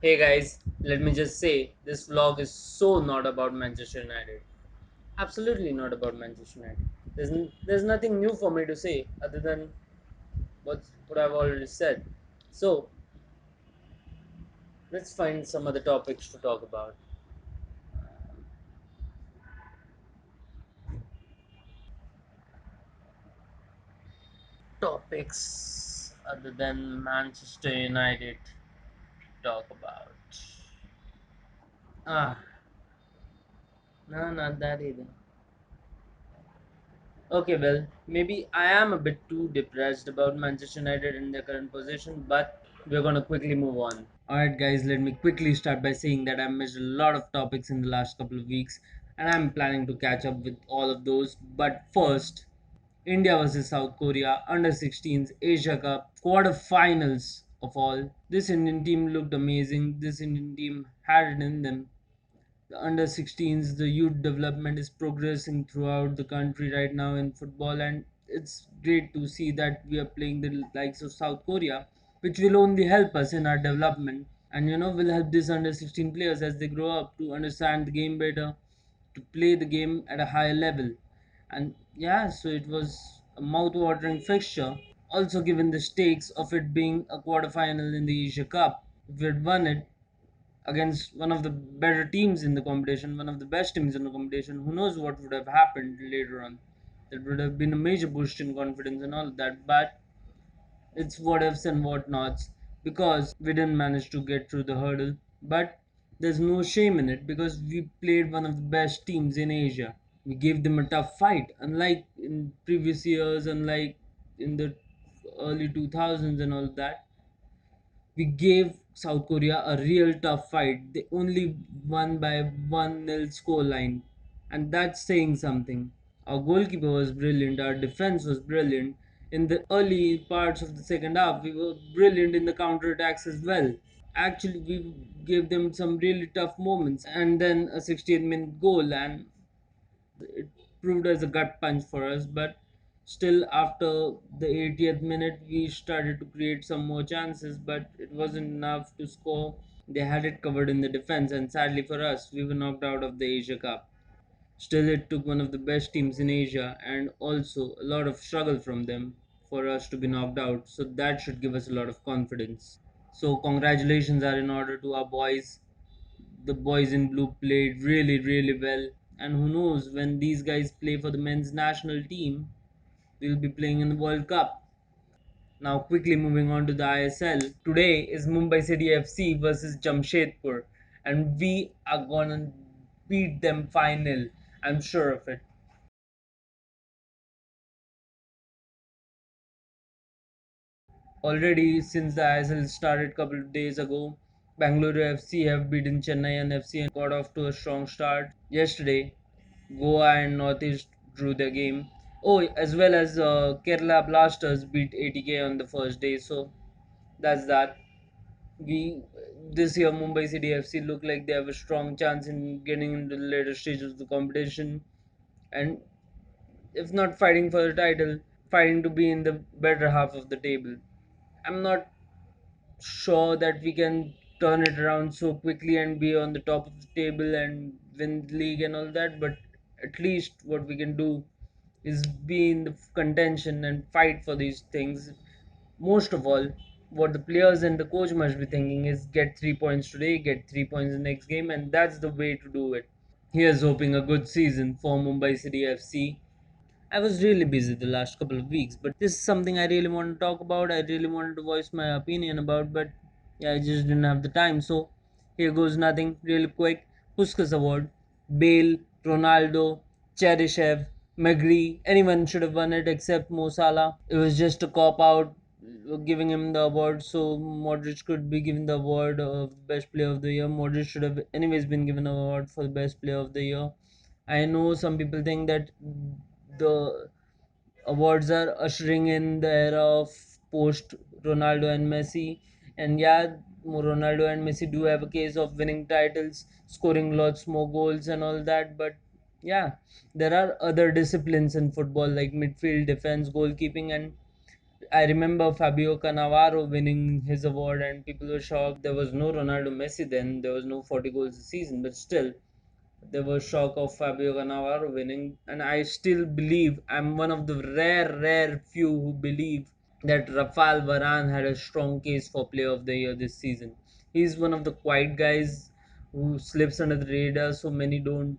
Hey guys, let me just say this vlog is so not about Manchester United. Absolutely not about Manchester United. There's nothing new for me to say other than what I've already said. So let's find some other topics to talk about. Topics other than Manchester United to talk about. Ah, no, not that either. Okay, well, maybe I am a bit too depressed about Manchester United in their current position, but we're gonna quickly move on. Alright, guys, let me quickly start by saying that I missed a lot of topics in the last couple of weeks, and I'm planning to catch up with all of those. But first, India versus South Korea, under 16s, Asia Cup, quarterfinals of all. This Indian team looked amazing. This Indian team had it in them. The under 16s, the youth development is progressing throughout the country right now in football, and it's great to see that we are playing the likes of South Korea, which will only help us in our development, and will help these under 16 players as they grow up to understand the game better, to play the game at a higher level. And yeah, so it was a mouth-watering fixture. Also, given the stakes of it being a quarterfinal in the Asia Cup, if we had won it, against one of the better teams in the competition, one of the best teams in the competition. Who knows what would have happened later on? That would have been a major boost in confidence and all of that. But it's what ifs and what nots because we didn't manage to get through the hurdle. But there's no shame in it because we played one of the best teams in Asia. We gave them a tough fight, unlike in previous years, unlike in the early 2000s and all that. We gave South Korea a real tough fight. They only won by 1-0 scoreline, and that's saying something. Our goalkeeper was brilliant, our defense was brilliant. In the early parts of the second half, we were brilliant in the counter attacks as well. Actually, we gave them some really tough moments, and then a 68th minute goal, and it proved as a gut punch for us. But still, after the 80th minute, we started to create some more chances, but it wasn't enough to score. They had it covered in the defense, and sadly for us, we were knocked out of the Asia Cup. Still, it took one of the best teams in Asia and also a lot of struggle from them for us to be knocked out. So, that should give us a lot of confidence. So, congratulations are in order to our boys. The boys in blue played really, really well. And who knows, when these guys play for the men's national team, we'll be playing in the World Cup. Now, quickly moving on to the ISL. Today is Mumbai City FC versus Jamshedpur, and we are gonna beat them final. I'm sure of it. Already since the ISL started a couple of days ago, Bangalore FC have beaten Chennai and FC and got off to a strong start. Yesterday, Goa and Northeast drew their game. Oh, as well as Kerala Blasters beat ATK on the first day. So that's that. We this year Mumbai City FC look like they have a strong chance in getting into the later stages of the competition, and if not fighting for the title, fighting to be in the better half of the table. I'm not sure that we can turn it around so quickly and be on the top of the table and win the league and all that, but at least what we can do is be in the contention and fight for these things. Most of all, what the players and the coach must be thinking is get 3 points today, get 3 points the next game, and that's the way to do it. Here's hoping a good season for Mumbai City FC. I was really busy the last couple of weeks, but this is something I really want to talk about. I really wanted to voice my opinion about, but yeah, I just didn't have the time. So here goes nothing. Really quick. Puskas Award. Bale, Ronaldo, Cheryshev, McGree. Anyone should have won it except Mo Salah. It was just a cop out giving him the award, so Modric could be given the award of best player of the year. Modric should have anyways been given an award for the best player of the year. I know some people think that the awards are ushering in the era of post Ronaldo and Messi. And yeah, Ronaldo and Messi do have a case of winning titles, scoring lots more goals, and all that. But yeah, there are other disciplines in football like midfield, defense, goalkeeping, and I remember Fabio Cannavaro winning his award, and people were shocked. There was no Ronaldo Messi then, there was no 40 goals a season, but still, there was shock of Fabio Cannavaro winning. And I still believe, I'm one of the rare few who believe that Rafael Varane had a strong case for Player of the Year this season. He's one of the quiet guys who slips under the radar, so many don't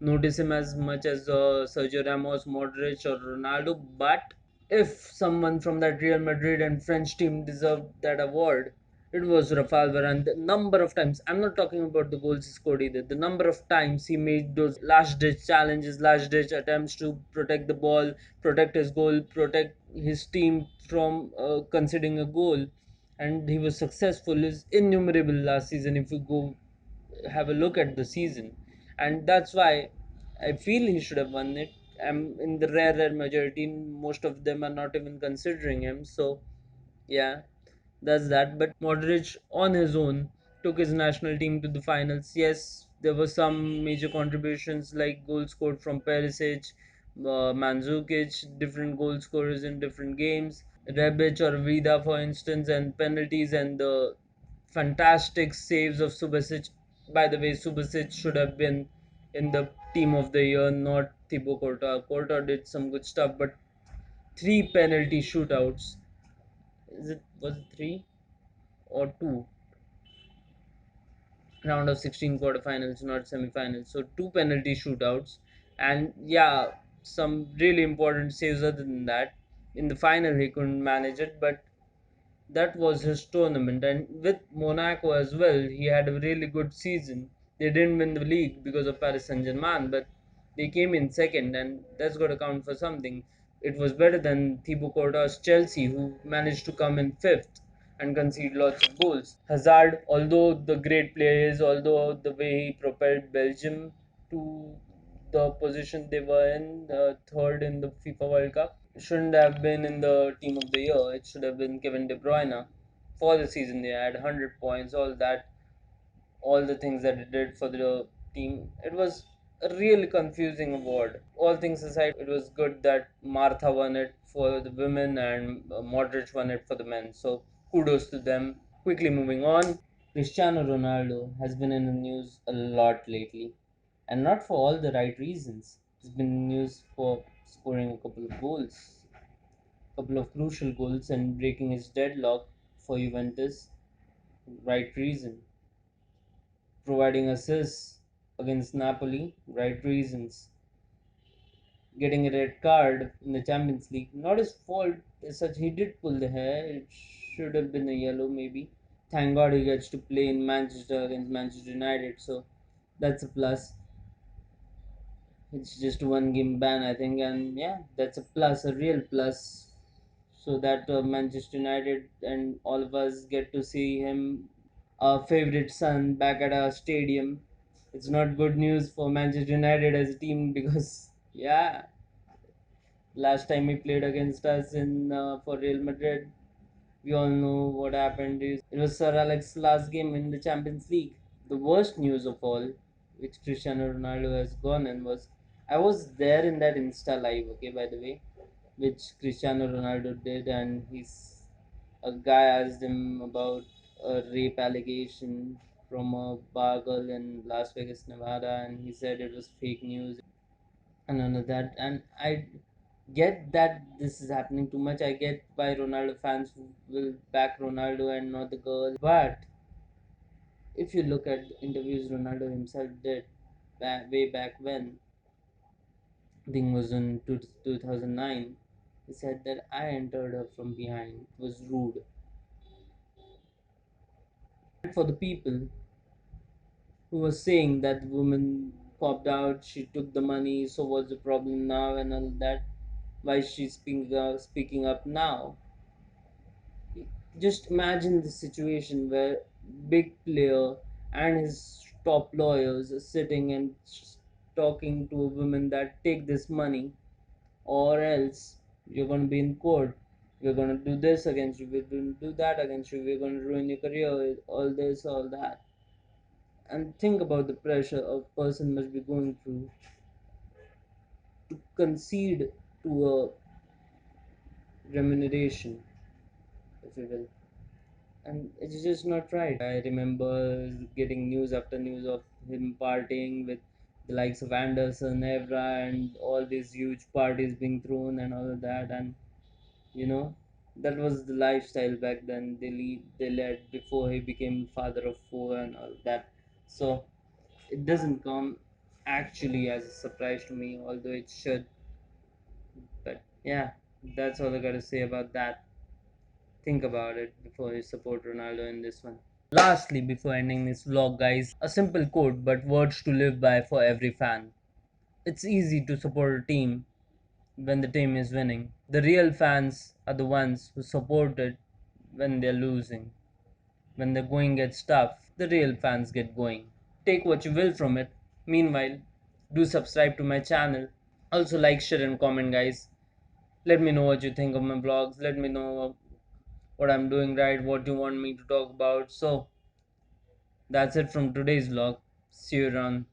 notice him as much as Sergio Ramos, Modric, or Ronaldo. But if someone from that Real Madrid and French team deserved that award, it was Rafael Varane. The number of times, I'm not talking about the goals he scored either, the number of times he made those last ditch challenges, last ditch attempts to protect the ball, protect his goal, protect his team from conceding a goal, and he was successful, is innumerable last season if you go have a look at the season. And that's why I feel he should have won it. I'm in the rare majority, most of them are not even considering him. So yeah, that's that. But Modric on his own took his national team to the finals. Yes, there were some major contributions like goals scored from Perisic, Mandzukic, different goal scorers in different games, Rebic or Vida, for instance, and penalties and the fantastic saves of Subasic. By the way, Subasic should have been in the team of the year, not Thibaut Courtois. Courtois did some good stuff, but three penalty shootouts. Was it three or two? Round of 16 quarterfinals, not semifinals. So two penalty shootouts, and yeah, some really important saves. Other than that, in the final he couldn't manage it, but that was his tournament. And with Monaco as well, he had a really good season. They didn't win the league because of Paris Saint Germain, but they came in second, and that's got to count for something. It was better than Thibaut Courtois' Chelsea, who managed to come in fifth and concede lots of goals. Hazard, although the great player is, although the way he propelled Belgium to the position they were in, third in the FIFA World Cup, shouldn't have been in the team of the year. It should have been Kevin De Bruyne. For the season, they had 100 points, all that, all the things that he did for the team. It was a really confusing award. All things aside, it was good that Martha won it for the women and Modric won it for the men. So kudos to them. Quickly moving on. Cristiano Ronaldo has been in the news a lot lately, and not for all the right reasons. He's been in the news for scoring a couple of crucial goals and breaking his deadlock for Juventus. Right reason. Providing assists against Napoli. Right reasons. Getting a red card in the Champions League. Not his fault as such. He did pull the hair. It should have been a yellow maybe. Thank God he gets to play in Manchester against Manchester United. So that's a plus. It's just one game ban, I think, and yeah, that's a plus, a real plus. So that Manchester United and all of us get to see him, our favorite son, back at our stadium. It's not good news for Manchester United as a team because yeah, last time he played against us in for Real Madrid, we all know what happened. It was Sir Alex's last game in the Champions League. The worst news of all, which Cristiano Ronaldo has gone in, was I was there in that Insta live, okay, by the way, which Cristiano Ronaldo did, and a guy asked him about a rape allegation from a bar girl in Las Vegas, Nevada, and he said it was fake news and none of that. And I get that this is happening too much. I get why Ronaldo fans will back Ronaldo and not the girl, but if you look at the interviews Ronaldo himself did way back when, I think it was in 2009, he said that I entered her from behind. It was rude. For the people who were saying that the woman popped out, she took the money, so what's the problem now and all that, why is she speaking up now? Just imagine the situation where big player and his top lawyers are sitting and talking to a woman that take this money or else you're going to be in court, we're going to do this against you, we're going to do that against you, we're going to ruin your career, all this, all that. And think about the pressure a person must be going through to concede to a remuneration, if you will. And it's just not right. I remember getting news after news of him partying with the likes of Anderson, Evra, and all these huge parties being thrown and all of that. And you know, that was the lifestyle back then. They led before he became father of four and all that. So it doesn't come actually as a surprise to me, although it should. But yeah, that's all I gotta say about that. Think about it before you support Ronaldo in this one. Lastly, before ending this vlog, guys, a simple quote but words to live by for every fan. It's easy to support a team when the team is winning. The real fans are the ones who support it when they're losing. When the going gets tough, the real fans get going. Take what you will from it. Meanwhile, do subscribe to my channel. Also, like, share, and comment, guys. Let me know what you think of my vlogs. Let me know what I'm doing right, what you want me to talk about. So, that's it from today's vlog. See you around.